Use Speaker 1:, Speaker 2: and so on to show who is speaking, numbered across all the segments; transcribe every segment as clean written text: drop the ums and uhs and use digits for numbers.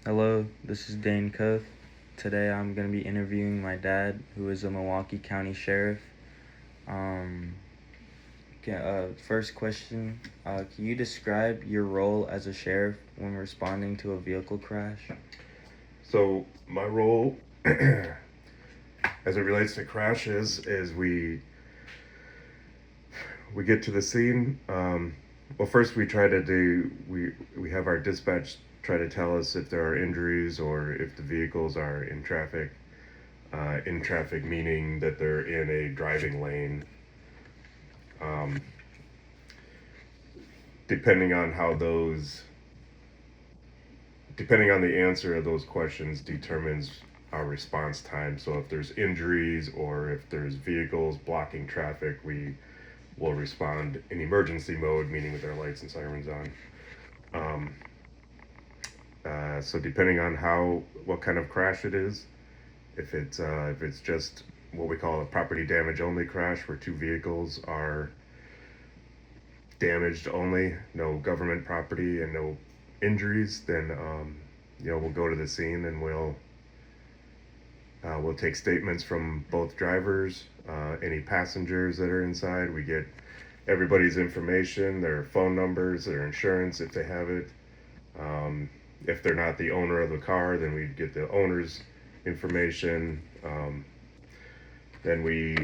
Speaker 1: Hello, this is Dane Koth. Today I'm going to be interviewing my dad, who is a Milwaukee County Sheriff. Um, First question, can you describe your role as a sheriff when responding to a vehicle crash?
Speaker 2: So my role, as it relates to crashes, is we get to the scene. Well, first we try to do we have our dispatch try to tell us if there are injuries or if the vehicles are in traffic. In traffic meaning that they're in a driving lane. Um, depending on how those, depending on the answer of those questions, determines our response time. So if there's injuries or if there's vehicles blocking traffic, we will respond in emergency mode, meaning with our lights and sirens on. Um, so depending on what kind of crash it is, if it's just what we call a property damage only crash, where two vehicles are damaged only, no government property and no injuries, then we'll go to the scene and we'll take statements from both drivers, any passengers that are inside. We get everybody's information, their phone numbers, their insurance if they have it. If they're not the owner of the car, then we get the owner's information. Then we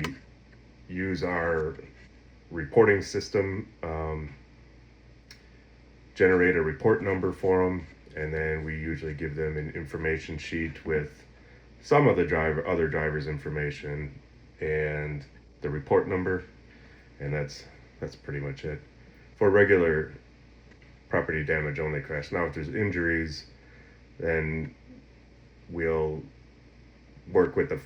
Speaker 2: use our reporting system, generate a report number for them, and then we usually give them an information sheet with some of the other driver's information and the report number, and that's pretty much it for regular property damage only crash. Now, if there's injuries, then we'll work with the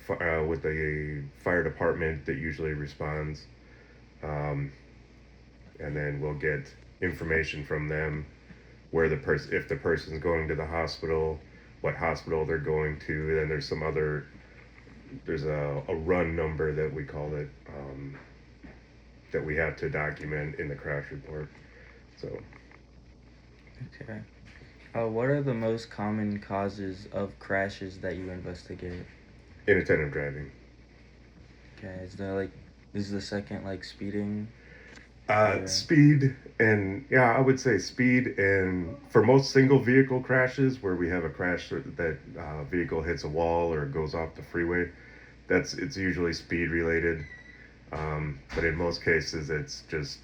Speaker 2: fire department that usually responds, um, and then we'll get information from them where if the person's going to the hospital, what hospital they're going to. Then there's a run number that we call it, that we have to document in the crash report. So
Speaker 1: Okay. What are the most common causes of crashes that you investigate?
Speaker 2: inattentive driving.
Speaker 1: Okay, is the second speeding? Or,
Speaker 2: Speed, and yeah, I would say speed. And for most single vehicle crashes where we have a crash that vehicle hits a wall or goes off the freeway, it's usually speed related. But in most cases, it's just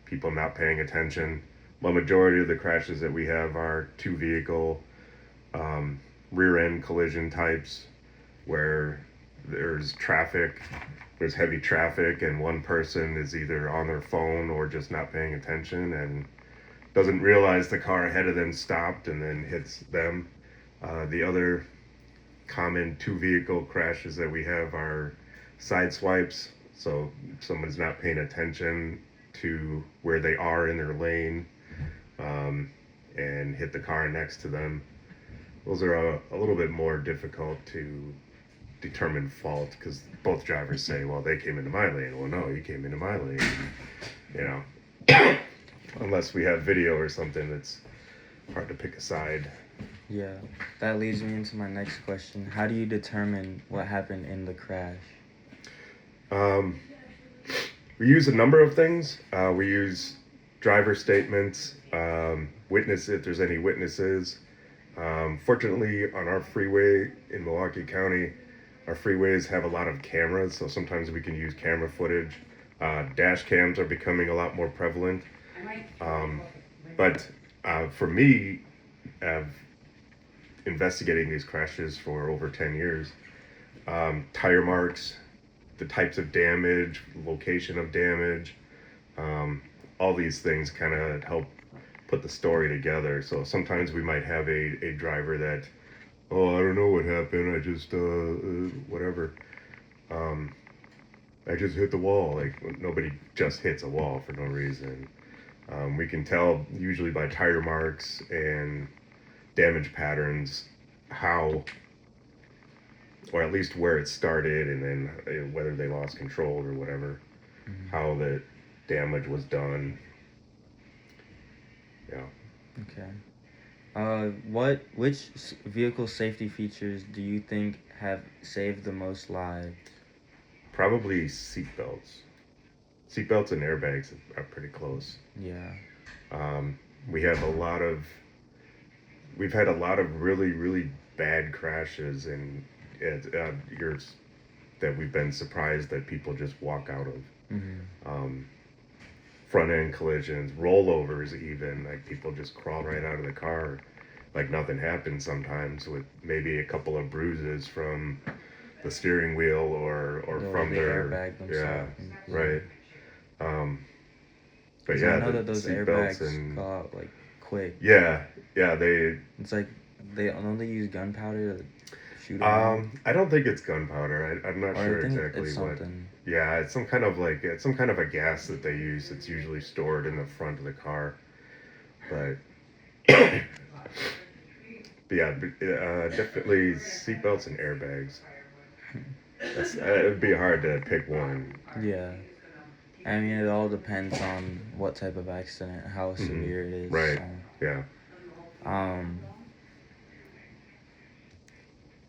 Speaker 2: people not paying attention. The majority of the crashes that we have are two vehicle, rear end collision types, where there's traffic, there's heavy traffic, and one person is either on their phone or just not paying attention and doesn't realize the car ahead of them stopped and then hits them. The other common two vehicle crashes that we have are side swipes. So someone's not paying attention to where they are in their lane, um, and hit the car next to them. Those are a little bit more difficult to determine fault because both drivers say, well, they came into my lane. Well, no, you came into my lane. You know, unless we have video or something, it's hard to pick a side.
Speaker 1: yeah, that leads me into my next question. How do you determine what happened in the crash?
Speaker 2: Um, we use a number of things. We use driver statements, witness if there's any witnesses. Fortunately, on our freeway in Milwaukee County, our freeways have a lot of cameras, so sometimes we can use camera footage. Dash cams are becoming a lot more prevalent. Um, but for me, I've investigating these crashes for over 10 years. Tire marks, the types of damage, location of damage, um, all these things kind of help put the story together. So sometimes we might have a driver that, oh, I don't know what happened. I just, whatever. Um, I just hit the wall. Like, nobody just hits a wall for no reason. We can tell usually by tire marks and damage patterns how, or at least where it started, and then whether they lost control or whatever,
Speaker 1: Mhm.
Speaker 2: how the damage was done. Yeah.
Speaker 1: Okay. Which vehicle safety features do you think have saved the most lives?
Speaker 2: Probably seatbelts. Seatbelts and airbags are pretty close.
Speaker 1: Yeah.
Speaker 2: Um, we have a lot of we've had a lot of really bad crashes and years that we've been surprised that people just walk out of.
Speaker 1: Mhm.
Speaker 2: Um, Front end collisions, rollovers, even like people just crawl right out of the car like nothing happened sometimes with maybe a couple of bruises from the steering wheel or
Speaker 1: Or
Speaker 2: from
Speaker 1: the
Speaker 2: their
Speaker 1: airbag
Speaker 2: yeah,
Speaker 1: themselves. Yeah.
Speaker 2: right. Um, but
Speaker 1: Because I
Speaker 2: yeah,
Speaker 1: know
Speaker 2: the
Speaker 1: that those
Speaker 2: seatbelts
Speaker 1: airbags
Speaker 2: and
Speaker 1: go out like quick.
Speaker 2: yeah, yeah, they
Speaker 1: It's like they don't they use gunpowder to shoot them off,
Speaker 2: I don't think it's gunpowder. I'm not
Speaker 1: or I
Speaker 2: sure
Speaker 1: think it's
Speaker 2: exactly what.
Speaker 1: something.
Speaker 2: Yeah, it's some kind of like it's some kind of a gas that they use. It's usually stored in the front of the car, but yeah, definitely seatbelts and airbags. It would be hard to pick one.
Speaker 1: Yeah. I mean, it all depends on what type of accident, how
Speaker 2: Hmm.
Speaker 1: severe it is.
Speaker 2: Right.
Speaker 1: So,
Speaker 2: Yeah.
Speaker 1: um,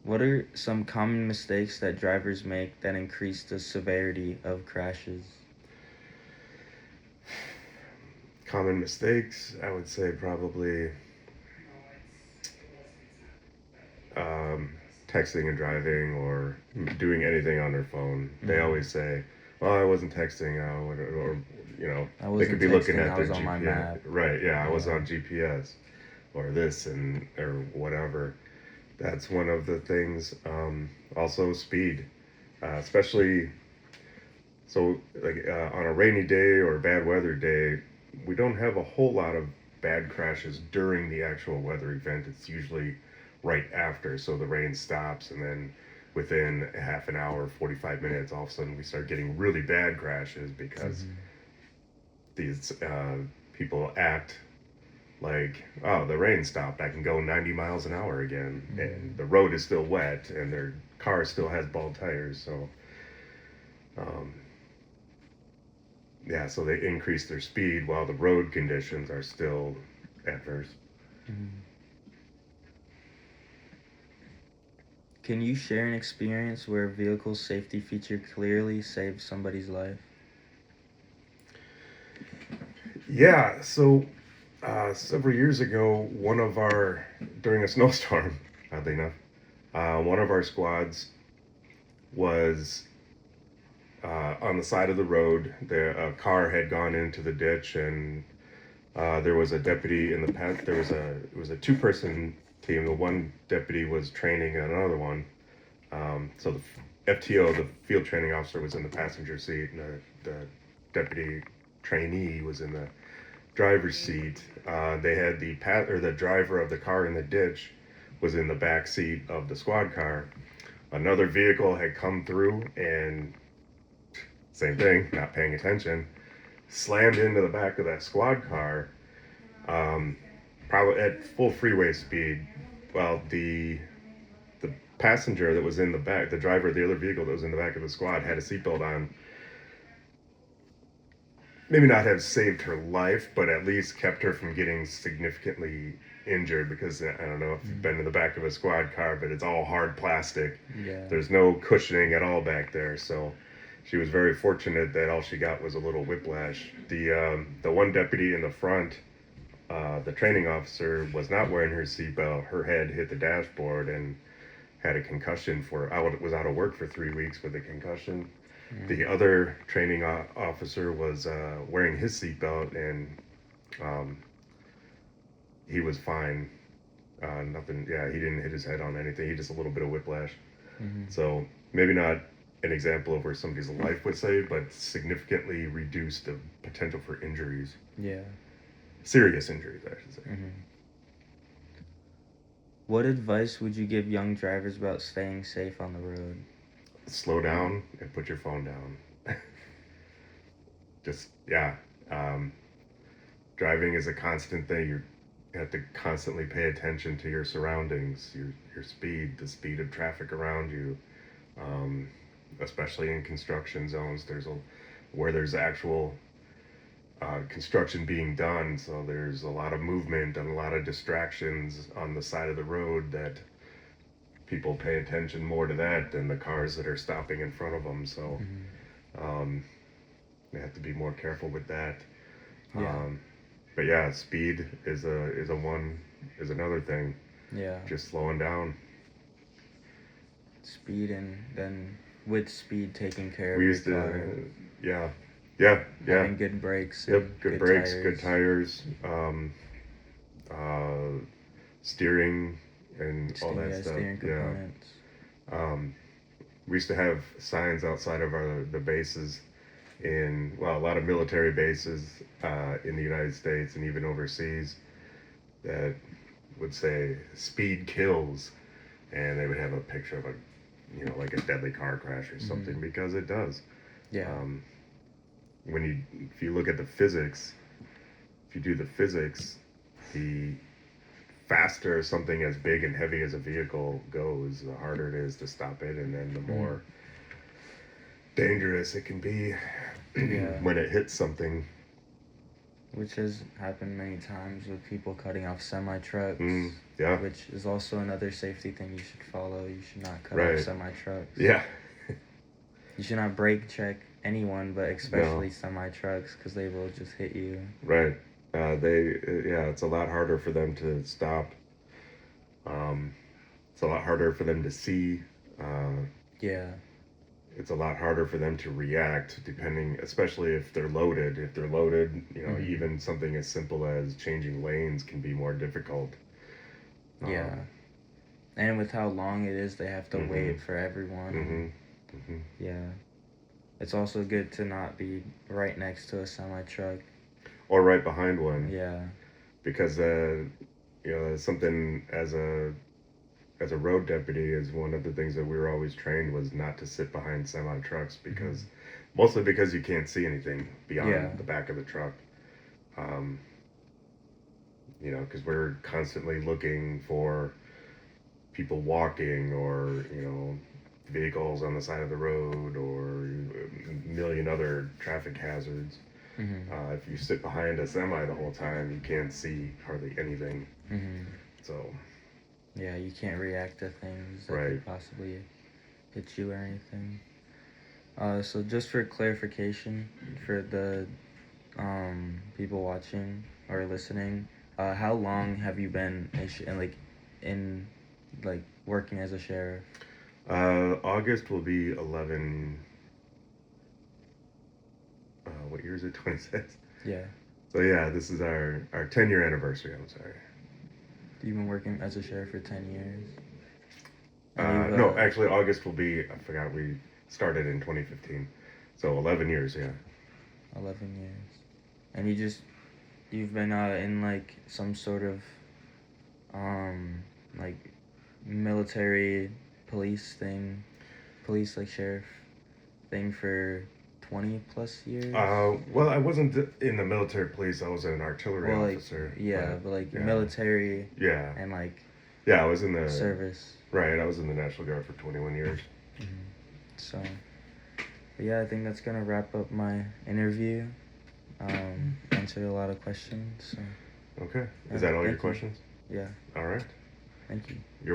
Speaker 1: what are some common mistakes that drivers make that increase the severity of crashes?
Speaker 2: Common mistakes, I would say probably um, texting and driving or doing anything on their phone. They
Speaker 1: Mm-hmm.
Speaker 2: always say, "Well, I wasn't texting," or
Speaker 1: I
Speaker 2: they could
Speaker 1: wasn't
Speaker 2: be looking
Speaker 1: texting,
Speaker 2: at
Speaker 1: I
Speaker 2: their
Speaker 1: was on my
Speaker 2: GPS.
Speaker 1: map.
Speaker 2: Right? Yeah, I was
Speaker 1: Yeah.
Speaker 2: on GPS or this and or whatever. That's one of the things. Also, speed, especially so like on a rainy day or a bad weather day, we don't have a whole lot of bad crashes during the actual weather event. It's usually right after, so the rain stops, and then within half an hour, 45 minutes, all of a sudden we start getting really bad crashes because
Speaker 1: Mm-hmm.
Speaker 2: these people act like, oh, the rain stopped, I can go 90 miles an hour again, and
Speaker 1: Mm-hmm.
Speaker 2: the road is still wet, and their car still has bald tires, so. Um, yeah, so they increase their speed while the road conditions are still adverse.
Speaker 1: Mm-hmm. Can you share an experience where a vehicle safety feature clearly saved somebody's life?
Speaker 2: Yeah, so several years ago, during a snowstorm, oddly enough, one of our squads was on the side of the road. A car had gone into the ditch, and there was a deputy in the path. It was a two-person team. The one deputy was training another one. So the FTO, the field training officer, was in the passenger seat, and the deputy trainee was in the driver's seat. They had the driver of the car in the ditch was in the back seat of the squad car. Another vehicle had come through and same thing, not paying attention, slammed into the back of that squad car, um, probably at full freeway speed. Well, the passenger that was in the back, the driver of the other vehicle that was in the back of the squad, had a seatbelt on. Maybe not have saved her life, but at least kept her from getting significantly injured because I don't know if you've been in the back of a squad car, but it's all hard plastic.
Speaker 1: Yeah.
Speaker 2: There's no cushioning at all back there, so she was very fortunate that all she got was a little whiplash. The one deputy in the front, the training officer, was not wearing her seatbelt. Her head hit the dashboard and had a concussion was out of work for 3 weeks with a concussion.
Speaker 1: Mm.
Speaker 2: The other training officer was wearing his seatbelt and um, he was fine. Nothing. Yeah, he didn't hit his head on anything. He just a little bit of whiplash.
Speaker 1: Mm-hmm.
Speaker 2: So maybe not an example of where somebody's life was saved, but significantly reduced the potential for injuries.
Speaker 1: Yeah.
Speaker 2: Serious injuries, I should say.
Speaker 1: Mm-hmm. What advice would you give young drivers about staying safe on the road?
Speaker 2: Slow down and put your phone down. Just yeah. Um, Driving is a constant thing. You have to constantly pay attention to your surroundings, your speed, the speed of traffic around you, um, especially in construction zones. Where there's actual construction being done, so there's a lot of movement and a lot of distractions on the side of the road that people pay attention more to that than the cars that are stopping in front of them. So um, they have to be more careful with that.
Speaker 1: Yeah.
Speaker 2: But yeah, speed is another thing.
Speaker 1: Yeah.
Speaker 2: Just slowing down.
Speaker 1: Speed, and then with speed taking care of
Speaker 2: We
Speaker 1: your
Speaker 2: used
Speaker 1: car,
Speaker 2: to, yeah.
Speaker 1: having good brakes
Speaker 2: Yep,
Speaker 1: and
Speaker 2: good
Speaker 1: good
Speaker 2: brakes,
Speaker 1: tires.
Speaker 2: good tires, steering, and all that stuff.
Speaker 1: Steering
Speaker 2: Yeah.
Speaker 1: components.
Speaker 2: We used to have signs outside of the bases a lot of military bases in the United States and even overseas that would say "speed kills," and they would have a picture of like a deadly car crash or something because it does.
Speaker 1: Yeah.
Speaker 2: If you look at the physics, if you do the physics, the faster something as big and heavy as a vehicle goes, the harder it is to stop it, and then the more dangerous it can be when it hits something.
Speaker 1: Which has happened many times with people cutting off semi trucks.
Speaker 2: Yeah.
Speaker 1: Which is also another safety thing you should follow. You should not cut
Speaker 2: Right.
Speaker 1: off semi trucks.
Speaker 2: Yeah.
Speaker 1: You should not brake check anyone, but especially semi trucks, because they will just hit you.
Speaker 2: Right. It's a lot harder for them to stop. It's a lot harder for them to see.
Speaker 1: Yeah.
Speaker 2: It's a lot harder for them to react, especially if they're loaded. If they're loaded, even something as simple as changing lanes can be more difficult.
Speaker 1: Yeah. And with how long it is, they have to wait for everyone. Yeah. It's also good to not be right next to a semi truck.
Speaker 2: Or right behind one.
Speaker 1: Yeah.
Speaker 2: Because something as a road deputy is one of the things that we were always trained was not to sit behind semi trucks mostly because you can't see anything beyond the back of the truck. Because we're constantly looking for people walking or vehicles on the side of the road or a million other traffic hazards. If you sit behind a semi the whole time, you can't see hardly anything. So
Speaker 1: yeah, you can't react to things that could possibly hit you or anything. So just for clarification for the people watching or listening, how long have you been in working as a sheriff?
Speaker 2: August will be 11. What year is it? 26.
Speaker 1: Yeah.
Speaker 2: So yeah, this is our 10-year anniversary. I'm sorry.
Speaker 1: You've been working as a sheriff for 10 years?
Speaker 2: No, actually, August will be. I forgot we started in 2015, so 11 years. Yeah.
Speaker 1: 11 years, and you've been in some sort of military police sheriff thing for 20 plus years.
Speaker 2: Well, I wasn't in the military police. I was an artillery officer.
Speaker 1: But military.
Speaker 2: Yeah.
Speaker 1: And
Speaker 2: Yeah, I was in the
Speaker 1: service.
Speaker 2: Right, I was in the National Guard for 21 years.
Speaker 1: So, but yeah, I think that's gonna wrap up my interview. Answered a lot of questions. So.
Speaker 2: Okay. Is that all your questions?
Speaker 1: Yeah.
Speaker 2: All right.
Speaker 1: Thank you.
Speaker 2: You're